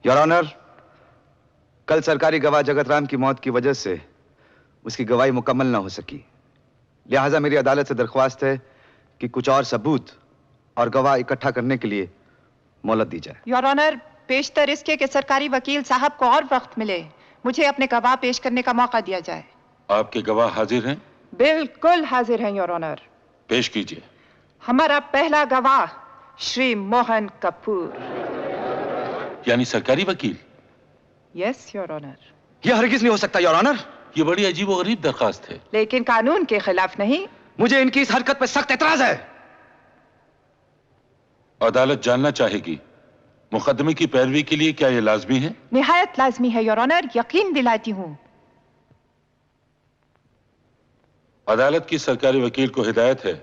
Your honour, कल सरकारी गवाह जगतराम की मौत की वजह से उसकी गवाही मुकम्मल ना हो सकी, लिहाजा मेरी अदालत से दरख्वास्त है कि कुछ और सबूत और गवाह इकट्ठा करने के लिए मोहलत दी जाए। योर ऑनर, पेशतर इसके कि सरकारी वकील साहब को और वक्त मिले, मुझे अपने गवाह पेश करने का मौका दिया जाए। आपके गवाह हाजिर हैं? बिल्कुल हाजिर हैं योर ऑनर। पेश कीजिए। हमारा पहला गवाह श्री मोहन कपूर। यानी सरकारी वकील? Yes your honour. यह हरगिज नहीं हो सकता योर ऑनर। ये बड़ी अजीब और गरीब दरखास्त है। लेकिन कानून के खिलाफ नहीं। मुझे इनकी इस हरकत पर सख्त एतराज है। अदालत जानना चाहेगी, मुकदमे की पैरवी के लिए क्या यह लाजमी है? निहायत लाजमी है योर ऑनर, यकीन दिलाती हूं। अदालत की सरकारी वकील को हिदायत है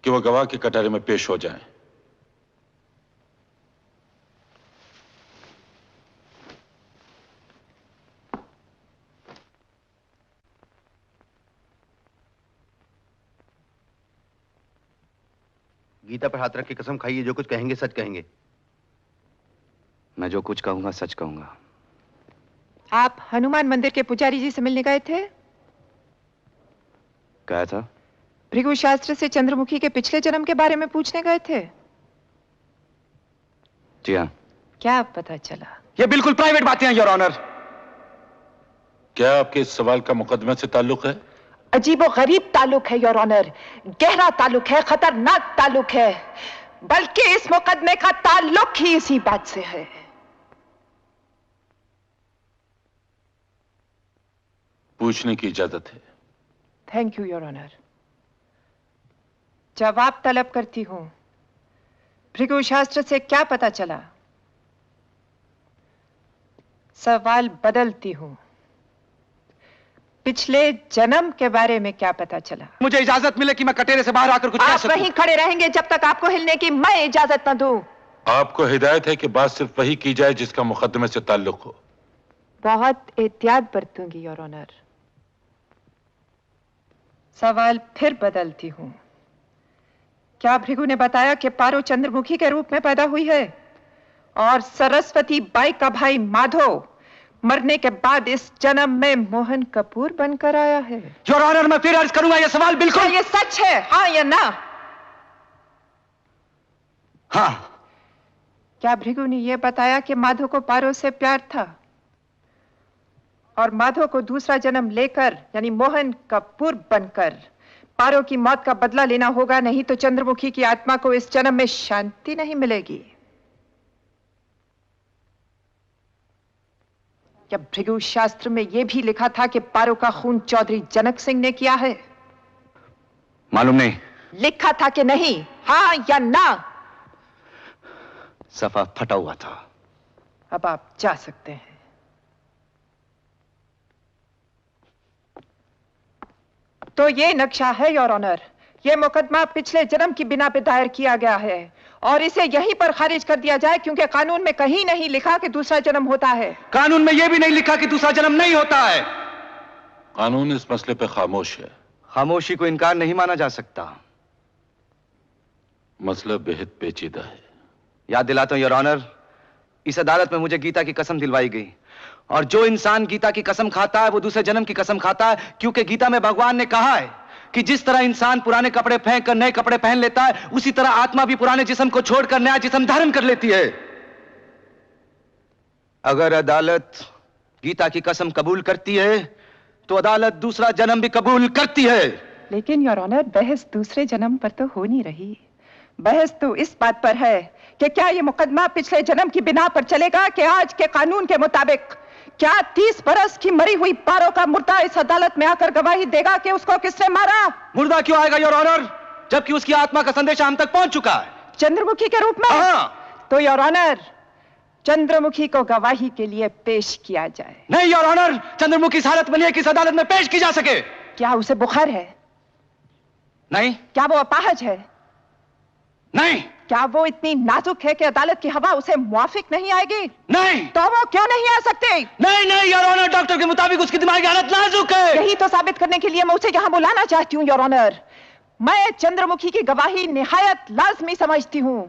कि वह गवाह के कटहरे में पेश हो जाएं। गीता पर हाथ रख के कसम खाइए, जो कुछ कहेंगे सच कहेंगे। मैं जो कुछ कहूंगा सच कहूंगा। आप हनुमान मंदिर के पुजारी जी से मिलने गए थे? कहा था? भृगु शास्त्र से चंद्रमुखी के पिछले जन्म के बारे में पूछने गए थे? जी हाँ। क्या पता चला? ये बिल्कुल प्राइवेट बातें हैं योर ऑनर। क्या आपके इस सवाल का मुकदमे से ताल्लुक है? अजीबो गरीब ताल्लुक है योर ऑनर, गहरा ताल्लुक है, खतरनाक ताल्लुक है, बल्कि इस मुकदमे का ताल्लुक ही इसी बात से है। पूछने की इजाजत है। Thank you your honour. जवाब तलब करती हूं। भृगु शास्त्र से क्या पता चला? सवाल बदलती हूं। पिछले जन्म के बारे में क्या पता चला? मुझे इजाजत मिले कि मैं कटेरे से बाहर आकर कुछ कह सकूं। आप वहीं खड़े रहेंगे जब तक आपको हिलने की मैं इजाजत न दूं। आपको हिदायत है कि बात सिर्फ वही की जाए जिसका मुकदमे से ताल्लुक हो। बहुत एहतियात बरतूंगी योर ऑनर। सवाल फिर बदलती हूं। क्या भृगु ने बताया कि पारो चंद्रमुखी के रूप में पैदा हुई है और सरस्वती बाई का भाई माधो मरने के बाद इस जन्म में मोहन कपूर बनकर आया है? योर ऑनर, मैं फिर अर्ज करूंगा, यह सवाल बिल्कुल। क्या ये सच है, हाँ या ना? हाँ। क्या भृगु ने यह बताया कि माधो को पारो से प्यार था और माधो को दूसरा जन्म लेकर यानी मोहन कपूर बनकर पारो की मौत का बदला लेना होगा, नहीं तो चंद्रमुखी की आत्मा को इस जन्म में शांति नहीं मिलेगी? क्या भृगु शास्त्र में यह भी लिखा था कि पारो का खून चौधरी जनक सिंह ने किया है? मालूम नहीं। लिखा था कि नहीं, हाँ या ना? सफा फटा हुआ था। अब आप जा सकते हैं। तो ये नक्शा है योर ऑनर। यह मुकदमा पिछले जन्म की बिना पे दायर किया गया है और इसे यहीं पर खारिज कर दिया जाए, क्योंकि कानून में कहीं नहीं लिखा कि दूसरा जन्म होता है। कानून में यह भी नहीं लिखा कि दूसरा जन्म नहीं होता है। कानून इस मसले पे खामोश है। खामोशी को इनकार नहीं माना जा सकता। मसला बेहद पेचीदा है। याद दिलाता हूं योर ऑनर, इस अदालत में मुझे गीता की कसम दिलवाई गई और जो इंसान गीता की कसम खाता है वो दूसरे जन्म की कसम खाता है, क्योंकि गीता में भगवान ने कहा है कि जिस तरह इंसान पुराने कपड़े फेंक कर नए कपड़े पहन लेता है, उसी तरह आत्मा भी पुराने जिस्म को छोड़कर नया जिस्म धारण कर लेती है। अगर अदालत गीता की कसम कबूल करती है तो अदालत दूसरा जन्म भी कबूल करती है। लेकिन योर ऑनर, बहस दूसरे जन्म पर तो हो नहीं रही। बहस तो इस बात पर है कि क्या यह मुकदमा पिछले जन्म की बिना पर चलेगा कि आज के कानून के मुताबिक क्या 30 बरस की मरी हुई पारो का मुर्दा इस अदालत में आकर गवाही देगा कि उसको किसने मारा? मुर्दा क्यों आएगा योर ऑनर, जबकि उसकी आत्मा का संदेश हम तक पहुंच चुका है। चंद्रमुखी के रूप में? हाँ। तो योर ऑनर, चंद्रमुखी को गवाही के लिए पेश किया जाए। नहीं योर ऑनर, चंद्रमुखी इस हालत में नहीं है कि इस अदालत में पेश की जा सके। क्या उसे बुखार है? नहीं। क्या वो अपाहज है? नहीं। क्या वो इतनी नाजुक है कि अदालत की हवा उसे मुआफिक नहीं आएगी? नहीं। तो वो क्यों नहीं आ सकते? नहीं नहीं योर ऑनर, डॉक्टर के मुताबिक उसकी दिमागी हालत नाजुक है। यही तो साबित करने के लिए मैं उसे यहां बुलाना चाहती हूं योर ऑनर। मैं चंद्रमुखी की गवाही निहायत लाजमी समझती हूं।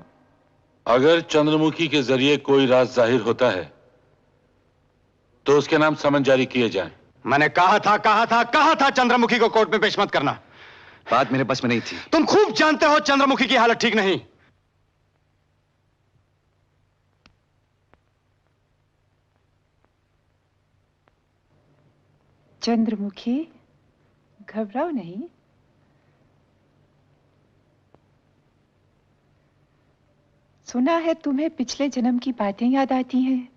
अगर चंद्रमुखी के जरिए कोई राज जाहिर होता है तो उसके नाम समन जारी किए जाएं। मैंने कहा था चंद्रमुखी को कोर्ट में पेश मत करना। बात मेरे बस में नहीं थी। तुम खूब जानते हो चंद्रमुखी की हालत ठीक नहीं। चंद्रमुखी, घबराओ नहीं। सुना है तुम्हें पिछले जन्म की बातें याद आती हैं।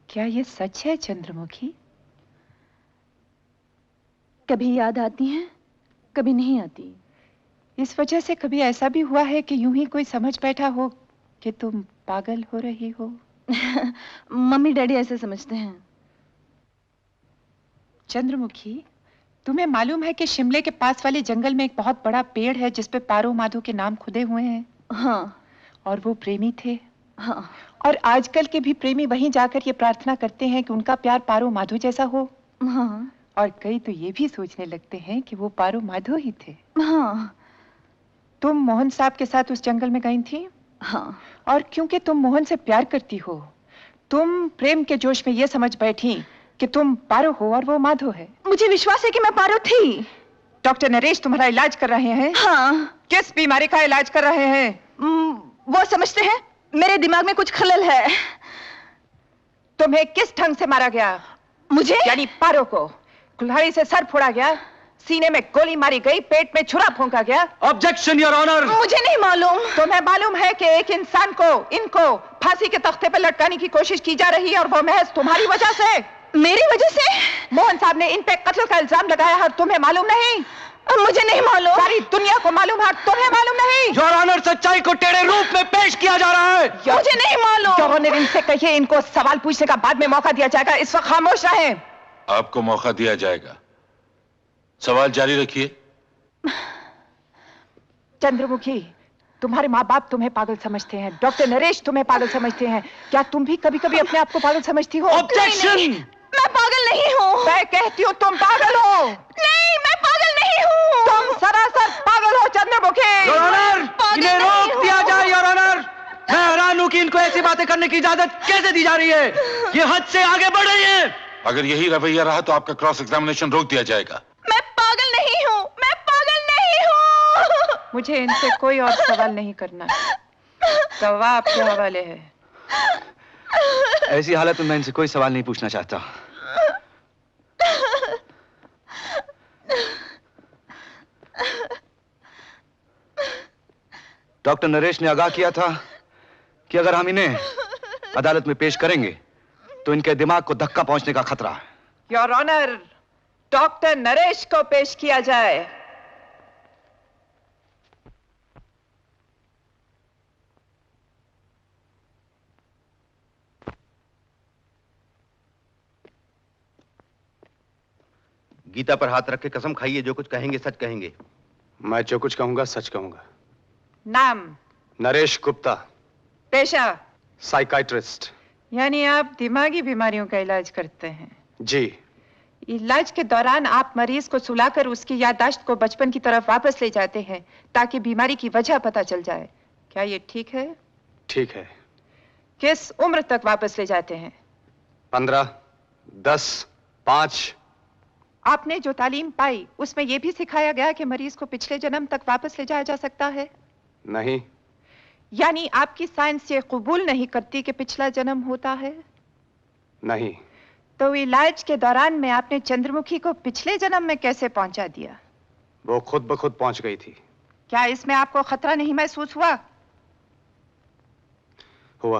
क्या ये सच है चंद्रमुखी? कभी याद आती हैं, कभी नहीं आती। इस वजह से कभी ऐसा भी हुआ है कि यूं ही कोई समझ बैठा हो कि तुम पागल हो रही हो? मम्मी डैडी ऐसे समझते हैं। चंद्रमुखी, तुम्हें मालूम है कि शिमले के पास वाले जंगल में एक बहुत बड़ा पेड़ है जिस पे पारो माधो के नाम खुदे हुए हैं? हाँ। और वो प्रेमी थे। हाँ। और आजकल के भी प्रेमी वहीं जाकर ये प्रार्थना करते हैं कि उनका प्यार पारो माधो जैसा हो। हाँ। और कई तो ये भी सोचने लगते हैं कि वो पारो माधो ही थे। हाँ। तुम मोहन साहब के साथ उस जंगल में गई थी? हाँ। और क्योंकि तुम मोहन से प्यार करती हो, तुम प्रेम के जोश में ये समझ बैठी कि तुम पारो हो और वो माधो है। मुझे विश्वास है कि मैं पारो थी। डॉक्टर नरेश तुम्हारा इलाज कर रहे हैं? हाँ। किस बीमारी का इलाज कर रहे हैं? वो समझते हैं मेरे दिमाग में कुछ खलल है। तुम्हें किस ढंग से मारा गया? मुझे? यानी पारो को कुल्हाड़ी से सर फोड़ा गया, सीने में गोली मारी गई, पेट में छुरा फूंका गया। Objection your honour. मुझे नहीं मालूम। तुम्हें मालूम है कि एक इंसान को, इनको फांसी के तख्ते पर लटकाने की कोशिश की जा रही है और वो महज तुम्हारी वजह से। मेरी वजह से? मोहन साहब ने इन पे कत्ल का इल्जाम लगाया है, तुम्हें मालूम नहीं? मुझे नहीं मालूम। सारी दुनिया को मालूम है, तुम्हें मालूम नहीं? योर ऑनर, सच्चाई को टेढ़े रूप में पेश किया जा रहा है। मुझे नहीं मालूम। योर ऑनर, इनसे कहिए इनको सवाल पूछने का बाद में मौका दिया जाएगा, इस वक्त खामोश रहें। आपको मौका दिया जाएगा, सवाल जारी रखिए। चंद्रमुखी, तुम्हारे माँ बाप तुम्हें पागल समझते हैं, डॉक्टर नरेश तुम्हें पागल समझते हैं। क्या तुम भी कभी कभी अपने आप को पागल समझती हो? ऑब्जेक्शन। मैं पागल नहीं हूँ। मैं कहती हूँ तुम पागल हो। नहीं, मैं पागल नहीं हूँ। तुम सरासर पागल हो चंद्रमुखी। योर ऑनर, इन्हें रोक दिया जाए। योर ऑनर, मैं हैरान हूँ कि इनको ऐसी बातें करने की इजाजत कैसे दी जा रही है। ये हद से आगे बढ़ रही है। अगर यही रवैया रहा तो आपका क्रॉस एग्जामिनेशन रोक दिया जाएगा। मैं पागल नहीं हूँ, मैं पागल नहीं हूँ। मुझे इनसे कोई और सवाल नहीं करना, गवाह आपके हवाले है। ऐसी हालत में मैं इनसे कोई सवाल नहीं पूछना चाहता। डॉक्टर नरेश ने आगाह किया था कि अगर हम इन्हें अदालत में पेश करेंगे तो इनके दिमाग को धक्का पहुंचने का खतरा है। योर ऑनर, डॉक्टर नरेश को पेश किया जाए। गीता पर हाथ रख के कसम खाइए, जो कुछ कहेंगे सच कहेंगे। मैं जो कुछ कहूंगा सच कहूंगा। नाम? नरेश गुप्ता। पेशा? साइकाइट्रिस्ट। यानी आप दिमागी बीमारियों का इलाज करते हैं? जी। इलाज के दौरान आप मरीज को सुलाकर उसकी याददाश्त को बचपन की तरफ वापस ले जाते हैं ताकि बीमारी की वजह पता चल जाए। क्या ये ठीक है? ठीक है। किस उम्र तक वापस ले जाते हैं? 15, 10, 5। आपने जो तालीम पाई उसमें यह भी सिखाया गया कि मरीज को पिछले जन्म तक वापस ले जाया जा सकता है? नहीं। यानी आपकी साइंस ये कबूल नहीं करती कि पिछला जन्म होता है? नहीं। तो इलाज के दौरान में आपने चंद्रमुखी को पिछले जन्म में कैसे पहुंचा दिया? वो खुद ब खुद पहुंच गई थी। क्या इसमें आपको खतरा नहीं महसूस हुआ? हुआ।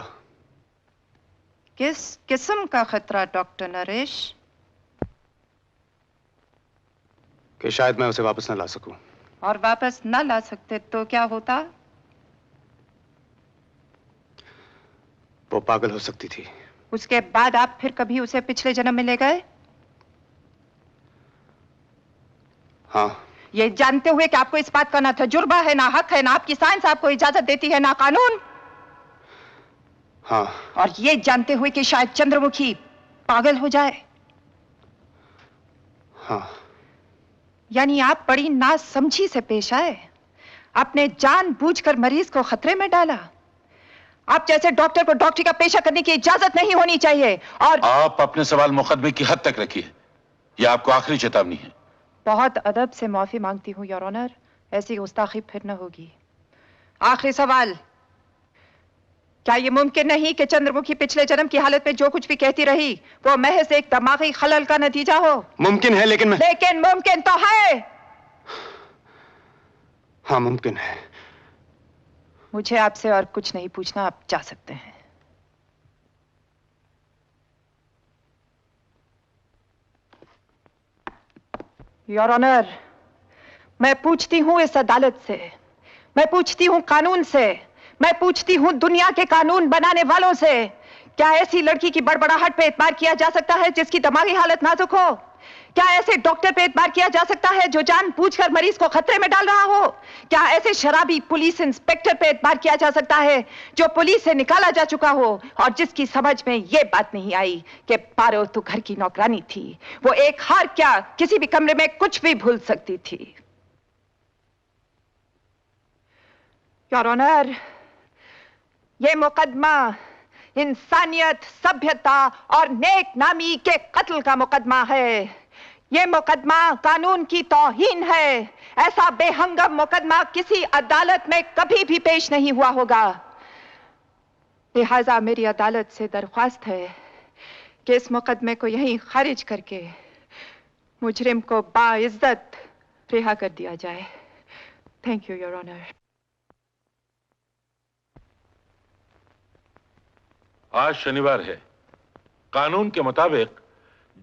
किस किस्म का खतरा डॉक्टर नरेश? कि शायद मैं उसे वापस न ला सकूं। और वापस न ला सकते तो क्या होता? वो पागल हो सकती थी। उसके बाद आप फिर कभी उसे पिछले जन्म में ले गए? हाँ। ये जानते हुए कि आपको इस बात का ना तजुर्बा है, ना हक है, ना आपकी साइंस आपको इजाजत देती है, ना कानून। हाँ। और ये जानते हुए कि शायद चंद्रमुखी पागल हो जाए। हाँ। यानी आप बड़ी नासमझी से पेश आए, आपने जानबूझकर मरीज को खतरे में डाला। आप जैसे डॉक्टर को डॉक्टरी का पेशा करने की इजाजत नहीं होनी चाहिए। और आप अपने सवाल मुकदमे की हद तक रखिए, यह आपको आखिरी चेतावनी है। बहुत अदब से माफी मांगती हूँ योर ऑनर, ऐसी गुस्ताखी फिर न होगी। आखिरी सवाल, क्या यह मुमकिन नहीं कि चंद्रमुखी पिछले जन्म की हालत में जो कुछ भी कहती रही वो महज एक दिमागी खलल का नतीजा हो? मुमकिन है, लेकिन मुमकिन तो है। हाँ, मुमकिन है। मुझे आपसे और कुछ नहीं पूछना, आप जा सकते हैं। योर ऑनर, मैं पूछती हूं इस अदालत से, मैं पूछती हूं कानून से, मैं पूछती हूं दुनिया के कानून बनाने वालों से, क्या ऐसी लड़की की बड़बड़ाहट पे एतबार किया जा सकता है जिसकी दिमागी हालत नाजुक हो? क्या ऐसे डॉक्टर पे एतबार किया जा सकता है जो जानबूझकर मरीज को खतरे में डाल रहा हो? क्या ऐसे शराबी पुलिस इंस्पेक्टर पे एतबार किया जा सकता है जो पुलिस से निकाला जा चुका हो और जिसकी समझ में यह बात नहीं आई कि पारो तो घर की नौकरानी थी, वो एक हार क्या किसी भी कमरे में कुछ भी भूल सकती थी? योर ऑनर, यह मुकदमा इंसानियत, सभ्यता और नेक नामी के कत्ल का मुकदमा है। यह मुकदमा कानून की तौहीन है। ऐसा बेहंगम मुकदमा किसी अदालत में कभी भी पेश नहीं हुआ होगा। लिहाजा मेरी अदालत से दरख्वास्त है कि इस मुकदमे को यहीं खारिज करके मुजरिम को बाइज्जत रिहा कर दिया जाए। Thank you your honour. आज शनिवार है। कानून के मुताबिक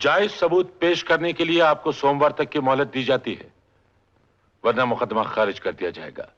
जायज सबूत पेश करने के लिए आपको सोमवार तक की मोहलत दी जाती है, वरना मुकदमा खारिज कर दिया जाएगा।